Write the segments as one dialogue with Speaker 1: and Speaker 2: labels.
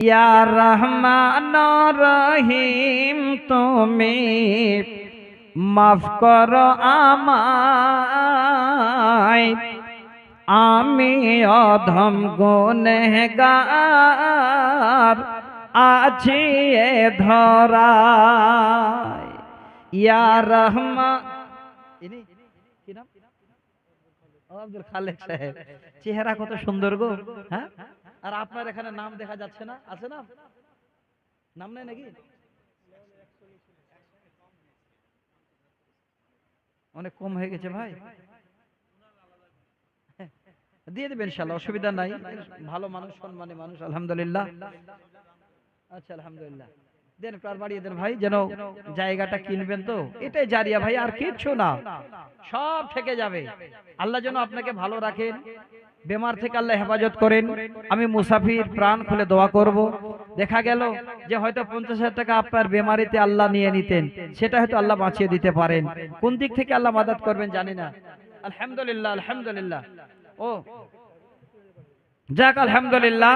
Speaker 1: ইয়া রহমান রহিম তুমি মাফ করো আমায়, আমি অধম গুনেহগার আছি এ ধরায়। ইয়া রহমান, কি নাম? আব্দুল খালেক সাহেব। চেহারা কত সুন্দর গো। হ্যাঁ, আর আপনার এখানে নাম দেখা যাচ্ছে না, আছে না? নাম নাই নাকি? অনেক কম হয়ে গেছে ভাই, দিয়ে দেবেন ইনশাআল্লাহ, অসুবিধা নাই। ভালো মানুষ, সম্মানী মানুষ, আলহামদুলিল্লাহ। আচ্ছা আলহামদুলিল্লাহ, দেন একটু আর বাড়িয়ে দেন ভাই, যেন জায়গাটা কিনবেন তো, এটাই জারিয়া ভাই, আর কিচ্ছু না, সব থেকে যাবে। আল্লাহ যেন আপনাকে ভালো রাখেন, বেমার থেকে আল্লাহ হেফাজত করেন। আমি মুসাফির, প্রাণ খুলে দোয়া করব। দেখা গেল যে হয়তো 50,000 টাকা আপনার বেমারিতে আল্লাহ নিয়ে নিতেন, সেটা হয়তো আল্লাহ বাঁচিয়ে দিতে পারেন। কোন দিক থেকে আল্লাহ মাদাত করবেন জানি না। আলহামদুলিল্লাহ আলহামদুলিল্লাহ। ও যাক আলহামদুলিল্লাহ,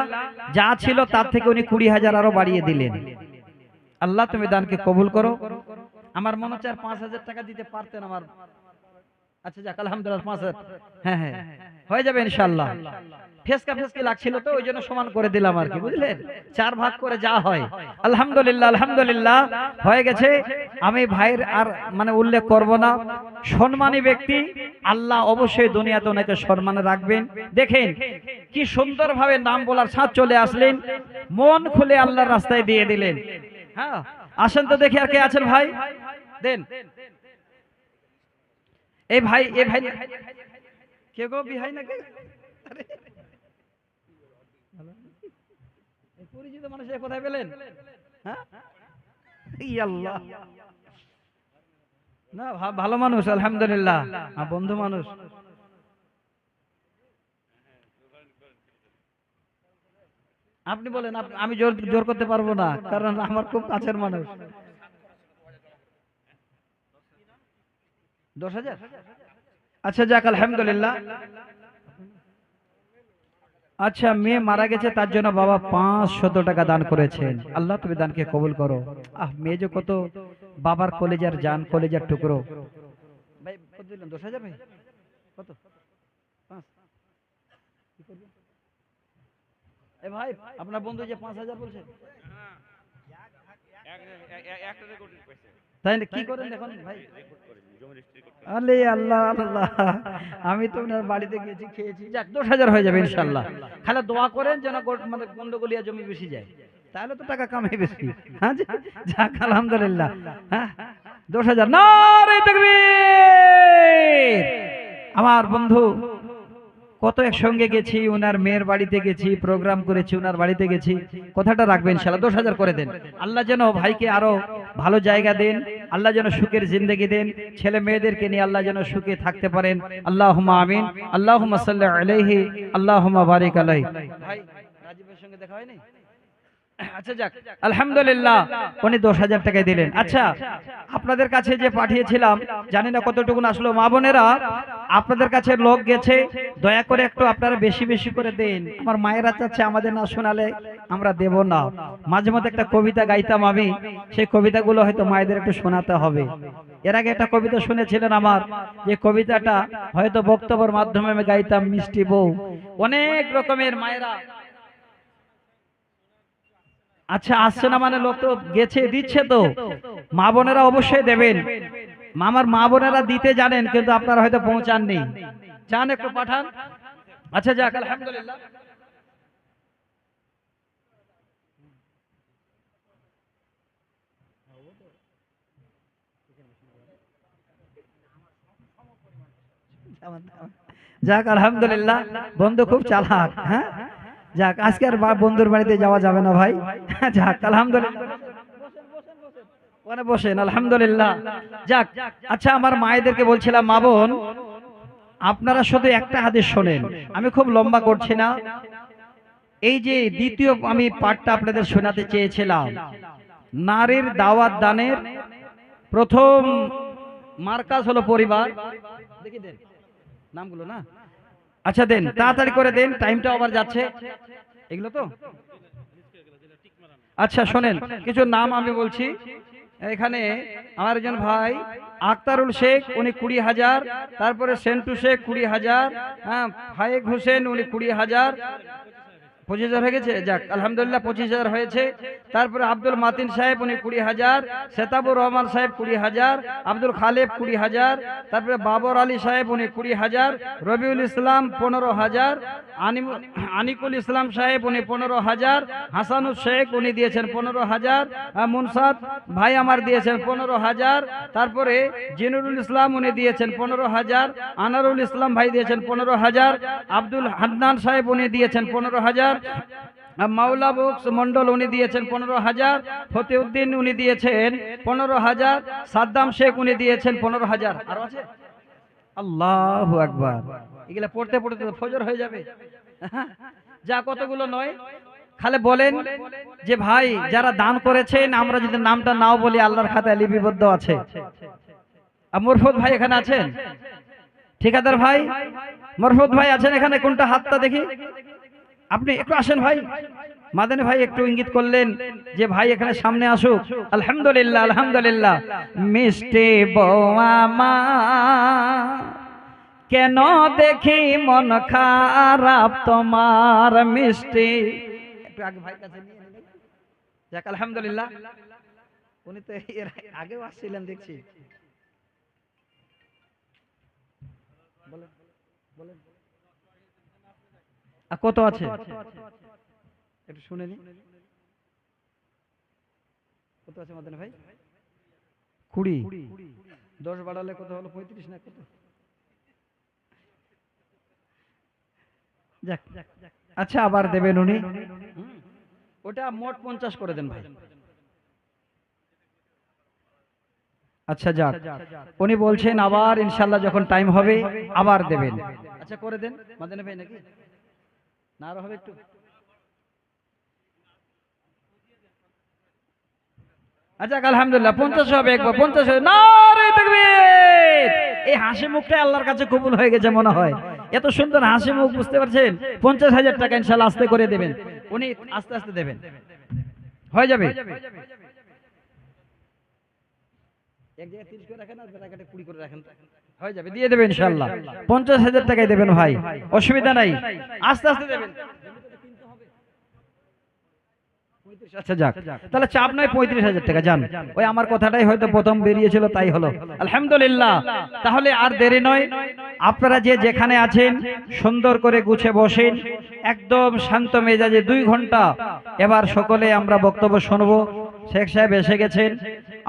Speaker 1: যা ছিল তার থেকে উনি 20,000 আরো বাড়িয়ে দিলেন। আল্লাহ তুমি দানকে কবুল করো। আমার মনে হচ্ছে আর 5,000 টাকা দিতে পারতেন আমার। আচ্ছা যাক আলহামদুলিল্লাহ, 5,000 হ্যাঁ হ্যাঁ হয়ে যাবে ইনশাআল্লাহ। ফেসকা ফেসকি লাগছিল তো ওই জন্য সমান করে দিলাম আর কি, বুঝলেন? 4 ভাগ করে যা হয়। আলহামদুলিল্লাহ আলহামদুলিল্লাহ, হয়ে গেছে। আমি ভাইয়ের আর মানে উল্লেখ করব না, সম্মানী ব্যক্তি, আল্লাহ অবশ্যই দুনিয়াতে ওনাকে সম্মানে রাখবেন। দেখেন কি সুন্দরভাবে নাম বলার সাথ চলে আসলেন, মন খুলে আল্লাহর রাস্তায় দিয়ে দিলেন। হ্যাঁ আসেন তো দেখি আর কে আছেন ভাই, দেন। এই ভাই, এই ভাই কে গো, বিহাই নাকি? আরে পরিচিত মানুষ কোথায় পেলেন? হ্যাঁ আল্লাহ, না ভালো মানুষ আলহামদুলিল্লাহ, বন্ধু মানুষ। আপনি বলেন, আমি জোর জোর করতে পারবো না, কারণ আমার খুব কাছের মানুষ। 10,000? আচ্ছা যাক আলহামদুলিল্লাহ। আচ্ছা, মেয়ে মারা গেছে, তার জন্য বাবা 500 টাকা দান করেছেন। আল্লাহ তুমি দানকে কবুল করো। মেয়ে যে কত বাবার কলেজার জান, কলেজার টুকরো। ভাই কত দিলেন? 10,000 ভাই? কত? 5? এ ভাই, আপনার বন্ধু যে 5,000 বলছেন, তাই কি করেন এখন ভাই? আলে আল্লাহ আল্লাহ, আমি তো ওনার বাড়িতে গেছি, খেয়েছি। যাক 10,000 হয়ে যাবে ইনশাআল্লাহ। খালি দোয়া করেন যেন মানে গন্ডগোলিয়া জমি বেশি যায়, তাহলে তো টাকা কামাই বেশি। হ্যাঁ যাক আলহামদুলিল্লাহ। হ্যাঁ 10,000, নারে তাকবীর। আমার বন্ধু কত একসঙ্গে গেছি, উনার মেয়ের বাড়িতে গেছি, প্রোগ্রাম করেছি, উনার বাড়িতে গেছি। কথাটা রাখবেন ইনশাআল্লাহ, 10,000 করে দেন। আল্লাহ যেন ভাইকে আরো ভালো জায়গা দেন, আল্লাহ যেন সুখের জিন্দেগি দেন, ছেলে মেয়েদেরকে নিয়ে আল্লাহ যেন সুখে থাকতে পারেন। আল্লাহুম্মা আমিন। আল্লাহুম্মা সাল্লি আলাইহি, আল্লাহুম্মা বারিক আলাইহি। ভাই রাজীবের সঙ্গে দেখা হয়নি? আচ্ছা যাক আলহামদুলিল্লাহ, উনি 10,000 টাকা দিলেন। আচ্ছা, আপনাদের কাছে যে পাঠিয়েছিলাম, জানি না কতটুকু আসলো। মা বোনেরা, আপনাদের কাছে লোক গেছে, দয়া করে একটু আপনারা বেশি বেশি করে দেন। আমার মায়েরা চাচ্ছে আমাদের না শোনালে আমরা দেব না। মাঝে মধ্যে একটা কবিতা গাইতাম আমি, সেই কবিতাগুলো হয়তো মায়েদের একটু শোনাতে হবে। এর আগে একটা কবিতা শুনেছিলেন আমার, যে কবিতাটা হয়তো বক্তব্যের মাধ্যমে আমি গাইতাম, মিষ্টি বউ। অনেক রকমের মায়েরা। আচ্ছা আসছে না মানে, লোক তো গেছে, দিচ্ছে তো। মা বোনেরা অবশ্যই দেবেন। আমার মা বোনেরা দিতে জানেন, কিন্তু আপনারা হয়তো পৌঁছাননি। চান একটু পাঠান। আচ্ছা যাক আলহামদুলিল্লাহ। যাক আলহামদুলিল্লাহ, বন্ধু খুব চালাক। হ্যাঁ যাক, আজকে আর বন্ধুর বাড়িতে যাওয়া যাবে না ভাই। যাক আলহামদুলিল্লাহ, ওখানে বসেন আলহামদুলিল্লাহ। যাক আচ্ছা, আমার মায়েদেরকে বলছিলাম, মা বোন আপনারা শুধু একটা হাদিস শোনেন, আমি খুব লম্বা করছি না। এই যে দ্বিতীয় আমি পাঠটা আপনাদের শোনাতে চেয়েছিলাম, নারীর দাওয়াত দানের প্রথম মার্কাজ হলো পরিবার। দেখি দেন নামগুলো না। আচ্ছা দেন, তাড়াতাড়ি করে দেন, টাইমটা আবার যাচ্ছে। এগুলো তো আচ্ছা শোনেন, কিছু নাম আমি বলছি। এখানে আমার একজন ভাই আক্তারুল শেখ, উনি 20,000। তারপরে সেন্টু শেখ 20,000। হ্যাঁ, ফায়েক হোসেন উনি 20,000। 25,000 হয়ে গেছে, যাক আলহামদুলিল্লাহ 25,000 হয়েছে। তারপরে আব্দুল মাতিন সাহেব উনি 20,000। সেতাবুর রহমান সাহেব 20,000। আব্দুল খালেক 20,000। তারপরে বাবর আলী সাহেব উনি 20,000। রবিউল ইসলাম 15,000। আনিকুল ইসলাম সাহেব উনি 15,000। হাসানুল শেখ উনি দিয়েছেন 15,000। মুনসাদ ভাই আমার দিয়েছেন 15,000। তারপরে জিনুরুল ইসলাম উনি দিয়েছেন 15,000। আনারুল ইসলাম ভাই দিয়েছেন 15,000। আব্দুল হান্নান সাহেব উনি দিয়েছেন 15,000। মাওলা বক্স মন্ডল উনি দিয়েছেন 15,000। ফতেউদ্দিন উনি দিয়েছেন 15,000। সাদ্দাম শেখ উনি দিয়েছেন 15,000। আর আছে? আল্লাহু আকবার। এগুলা পড়তে পড়তে তো ফজর হয়ে যাবে। যা কতগুলো নয়, খালি বলেন যে ভাই যারা দান করেছেন আমরা যদি নামটা নাও বলি আল্লাহর খাতায় লিপিবদ্ধ আছে। মরফুদ ভাই এখানে আছেন? ঠিকাদার ভাই, মরফুদ ভাই আছেন এখানে? কোনটা হাতটা দেখি। আপনি একটু আসেন ভাই। মাদানী ভাই একটু ইঙ্গিত করলেন যে ভাই এখানে সামনে আসুক। আলহামদুলিল্লাহ, আলহামদুলিল্লাহ। মিষ্টি বৌমা মা কেন দেখি মন খারাপ তোমার মিষ্টি। একটু আগে ভাই কাছে নিয়ে নেন। যাক আলহামদুলিল্লাহ, উনি তো এর আগেও আসছিলেন দেখছি। বলেন বলেন কত আছে একটু শুনে নি। কত আছে মাদানী ভাই? 20। 10 বাড়ালে কত হলো? 35 না কত? যাক, আচ্ছা আবার দেবেন উনি। ওটা মোট 50 করে দেন ভাই। আচ্ছা যাক, উনি বলছেন আবার ইনশাআল্লাহ যখন টাইম হবে আবার দেবেন। আচ্ছা করে দেন মাদানী ভাই, নাকি না আরো হবে একটু? আচ্ছা আলহামদুলিল্লাহ 50 হবে একবার। 50 হবে। নারে তাকবীর। এই হাসি মুখটা আল্লাহর কাছে কবুল হয়ে গেছে মনে হয়। এত সুন্দর হাসি মুখ, বুঝতে পারছেন? 50,000 টাকা ইনশাআল্লাহ আস্তে করে দেবেন। উনি আস্তে আস্তে দেবেন, হয়ে যাবে। এক জায়গায় 30 করে রাখেন আর ব্র্যাকেটে 20 করে রাখেন, হয়ে যাবে। দিয়ে দেবেন ইনশাআল্লাহ। 50,000 টাকাই দেবেন ভাই, অসুবিধা নাই। আস্তে আস্তে দেবেন। আচ্ছা যাক, তাহলে চাপ নাই। 35,000 টাকা যান। ওই আমার কথাটাই হয়তো প্রথম বেরিয়েছিল, তাই হলো। আলহামদুলিল্লাহ। তাহলে আর দেরি নয়, আপনারা যে যেখানে আছেন সুন্দর করে গুছে বসেন, একদম শান্ত মেজাজে 2 ঘন্টা এবার সকলে আমরা বক্তব্য শুনবো। শেখ সাহেব এসে গেছেন,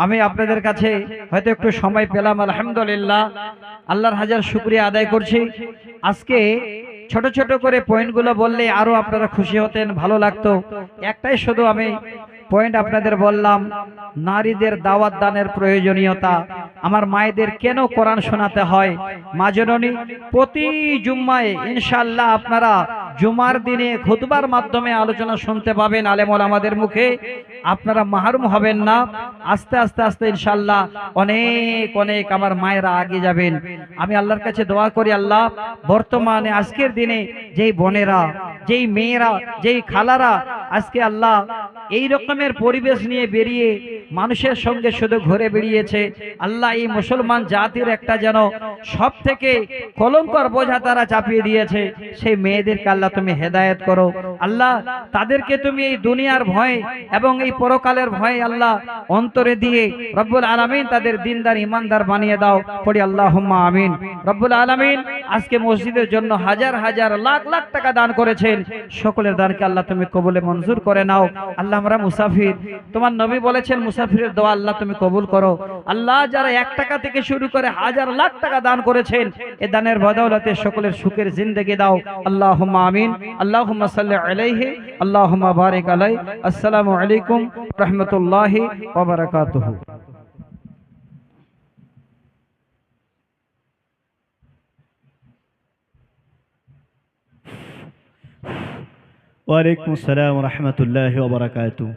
Speaker 1: আমি আপনাদের কাছে হয়তো একটু সময় পেলাম। আলহামদুলিল্লাহ, আল্লাহর হাজার শুকরিয়া আদায় করছি। আজকে ছোট ছোট করে পয়েন্টগুলো বললে আরো আপনারা খুশি হতেন, ভালো লাগতো। একটাই শুধু আমি পয়েন্ট আপনাদের বললাম, নারীদের দাওয়াত দানের প্রয়োজনীয়তা। আমার মায়েদের কেন কোরআন শোনাতে হয়? মা জননী প্রতি জুম্মায় ইনশাআল্লাহ আপনারা জুমার দিনে খুতবার মাধ্যমে আলোচনা শুনতে পাবেন আলেম ওলামাদের মুখে। আপনারা মাহরুম হবেন না। আস্তে আস্তে আস্তে ইনশাআল্লাহ অনেক অনেক আমার মায়েরা আগে যাবেন। আমি আল্লাহর কাছে দোয়া করি, আল্লাহ বর্তমানে আজকের দিনে যেই বোনেরা, যেই মেয়েরা, যেই খালারা আজকে আল্লাহ এই রকমের পরিবেশ নিয়ে বেরিয়ে মানুষের সঙ্গে শুধু ঘুরে বেরিয়েছে, আল্লাহ এই মুসলমান জাতির একটা যেন সব থেকে কলঙ্কর বোঝা তারা চাপিয়ে দিয়েছে, সেই মেয়েদেরকে আল্লাহ তুমি হেদায়েত করো। আল্লাহ তাদেরকে তুমি এই দুনিয়ার ভয় এবং এই পরকালের ভয় আল্লাহ অন্তরে দিয়ে রব্বুল আলামিন তাদের দিনদার ইমানদার বানিয়ে দাও। পড়ি আল্লাহুম্মা আমিন। রব্বুল আলামিন আজকে মসজিদের জন্য হাজার হাজার লাখ লাখ টাকা দান করেছেন, সকলের দানকে আল্লাহ তুমি কবুলে মঞ্জুর করে নাও। আল্লাহ আমরা মুসাফির, তোমার নবী বলেছেন মুসাফিরের দোয়া আল্লাহ তুমি কবুল করো। আল্লাহ যারা 1 টাকা থেকে শুরু করে হাজার লাখ টাকা দান করেছেন, এ দানের বদৌলতে সকলের সুখের জিন্দেগি দাও। আল্লাহুম্মা আমিন। আল্লাহুম্মা সাল্লি আলাইহি, আল্লাহুম্মা বারিক আলাইহি। আসসালামু আলাইকুম রাহমাতুল্লাহি ওয়া বারাকাতুহু।
Speaker 2: ওয়ালাইকুম আসসালাম রহমতুল্লাহি ওয়া বারাকাতুহু।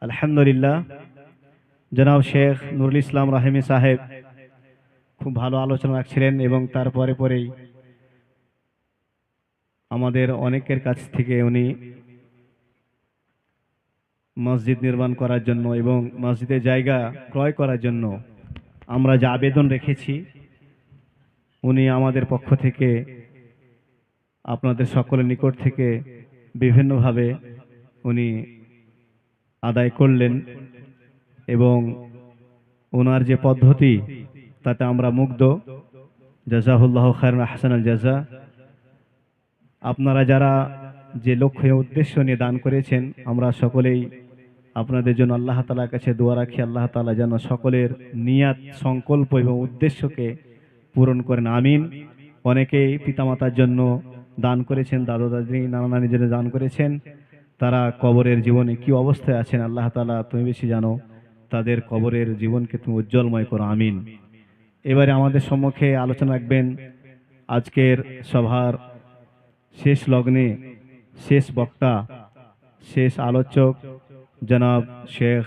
Speaker 2: আলহামদুলিল্লাহ, জনাব শেখ নুরুল ইসলাম রাহিমি সাহেব খুব ভালো আলোচনা রাখছিলেন এবং তারপরে পরেই আমাদের অনেকের কাছ থেকে উনি মসজিদ নির্মাণ করার জন্য এবং মসজিদের জায়গা ক্রয় করার জন্য আমরা যে আবেদন রেখেছি, উনি আমাদের পক্ষ থেকে আপনাদের সকলের নিকট থেকে বিভিন্নভাবে উনি আদায় করলেন এবং ওনার যে পদ্ধতি তাতে আমরা মুগ্ধ। জাযাহুল্লাহু খায়রান আহসানাল জাযা। আপনারা যারা যে লক্ষ্য উদ্দেশ্য নিয়ে দান করেছেন, আমরা সকলেই আপনাদের জন্য আল্লাহ তাআলার কাছে দোয়া রাখি, আল্লাহ তাআলা যেন সকলের নিয়াত, সংকল্প এবং উদ্দেশ্যকে পূরণ করেন, আমিন। অনেকেই পিতামাতার জন্য দান করেছেন, দাদা দাদি, নানা নানির জন্য দান করেছেন। তারা কবরের জীবনে কি অবস্থায় আছেন, আল্লাহ তাআলা তুমি বেশি জানো। তাদের কবরের জীবনকে তুমি উজ্জ্বলময় করো, আমিন। এবারে আমাদের সম্মুখে আলোচনা রাখবেন আজকের সভার শেষ লগ্নে শেষ বক্তা, শেষ আলোচক জনাব শেখ